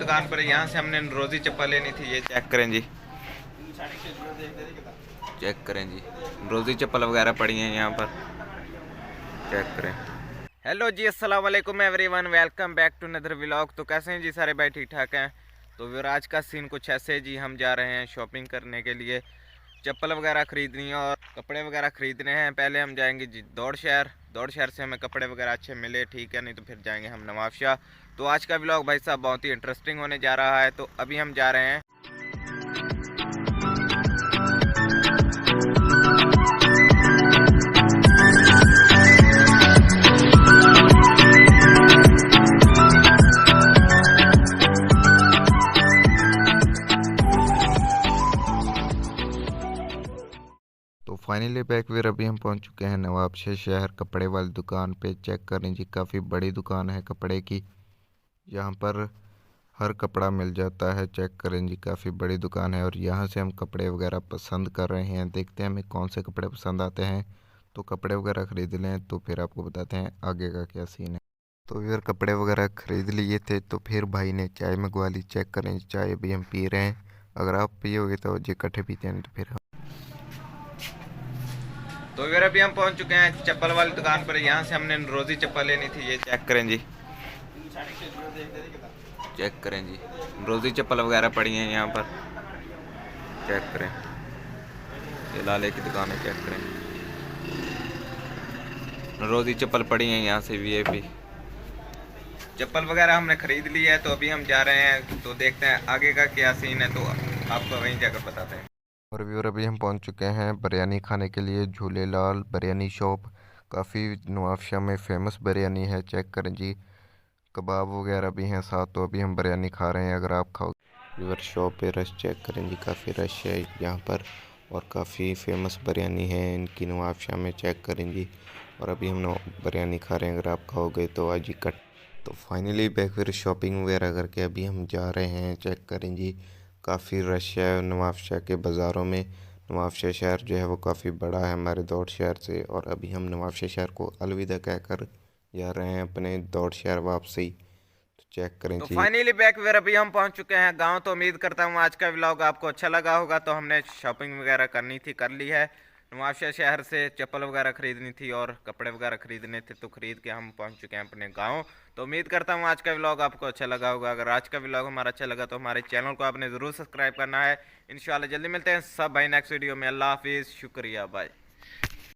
दुकान पर। यहाँ से हमने रोजी चप्पल लेनी थी। ये चेक करें जी, चेक करें जी, रोजी चप्पल वगैरह पड़ी हैं यहाँ पर, चेक करें। हेलो जी, अस्सलाम वालेकुम everyone, welcome back to another vlog. तो कैसे हैं जी सारे भाई, ठीक ठाक हैं? तो फिर आज का सीन कुछ ऐसे जी, हम जा रहे हैं शॉपिंग करने के लिए, चप्पल वगैरह ख़रीदनी है और कपड़े वगैरह ख़रीदने हैं। पहले हम जाएंगे जी दौड़ शहर से हमें कपड़े वगैरह अच्छे मिले, ठीक है, नहीं तो फिर जाएंगे हम नवाबशाह। तो आज का व्लॉग भाई साहब बहुत ही इंटरेस्टिंग होने जा रहा है। तो अभी हम जा रहे हैं। तो फाइनली बैक फिर अभी हम पहुंच चुके हैं नवाबशाह शहर कपड़े वाली दुकान पे। चेक करें जी, काफ़ी बड़ी दुकान है कपड़े की, यहाँ पर हर कपड़ा मिल जाता है। चेक करें जी, काफ़ी बड़ी दुकान है और यहाँ से हम कपड़े वगैरह पसंद कर रहे हैं। देखते हैं हमें कौन से कपड़े पसंद आते हैं, तो कपड़े वगैरह ख़रीद लें, तो फिर आपको बताते हैं आगे का क्या सीन है। तो फिर कपड़े वगैरह ख़रीद लिए थे, तो फिर भाई ने चाय मंगवा ली। चेक करें जी, चाय अभी हम पी रहे हैं। अगर आप पियोगे तो जी इकट्ठे पीते हैं, तो फिर तो फिर अभी हम पहुंच चुके हैं चप्पल वाली दुकान पर। यहाँ से हमने रोजी चप्पल लेनी थी। ये चेक करें जी, चेक करें जी, रोजी चप्पल वगैरह पड़ी हैं यहाँ पर, चेक करें। ये लाले की दुकान है, चेक करें, रोजी चप्पल पड़ी हैं यहाँ से। वीआईपी चप्पल वगैरह हमने ख़रीद ली है। तो अभी हम जा रहे हैं, तो देखते हैं आगे का क्या सीन है, तो आपको वहीं जाकर बताते हैं। और व्यूअर अभी हम पहुंच चुके हैं बिरयानी खाने के लिए, झूलेलाल बिरयानी शॉप। काफ़ी नवाबशाह में फ़ेमस बिरयानी है। चेक करें जी, कबाब वगैरह भी हैं साथ। तो अभी हम बिरयानी खा रहे हैं। अगर आप खाओ व्यूअर, शॉप पे रश चेक करें जी, काफ़ी रश है यहाँ पर और काफ़ी फ़ेमस बिरयानी है इनकी नवाबशाह में। चेक करें जी, और अभी हम बिरयानी खा रहे हैं। अगर आप खाओगे तो आज ही कट। तो फाइनली बैक फिर शॉपिंग वगैरह करके अभी हम जा रहे हैं। चेक करें जी, काफ़ी रश है नवाबशाह के बाज़ारों में। नवाबशाह शहर जो है वो काफ़ी बड़ा है हमारे दौड़ शहर से, और अभी हम नवाबशाह शहर को अलविदा कहकर जा रहे हैं अपने दौड़ शहर वापसी। तो चेक करें तो फाइनली बैक फिर अभी हम पहुंच चुके हैं गांव। तो उम्मीद करता हूं आज का व्लॉग आपको अच्छा लगा होगा। तो हमने शॉपिंग वगैरह करनी थी, कर ली है। नवाबशाह शहर से चप्पल वगैरह ख़रीदनी थी और कपड़े वगैरह ख़रीदने थे, तो ख़रीद के हम पहुंच चुके हैं अपने गांव। तो उम्मीद करता हूं आज का व्लॉग आपको अच्छा लगा होगा। अगर आज का व्लॉग हमारा अच्छा लगा तो हमारे चैनल को आपने ज़रूर सब्सक्राइब करना है। इंशाल्लाह जल्दी मिलते हैं सब भाई नेक्स्ट वीडियो में। अल्लाह हाफिज़, शुक्रिया, बाय।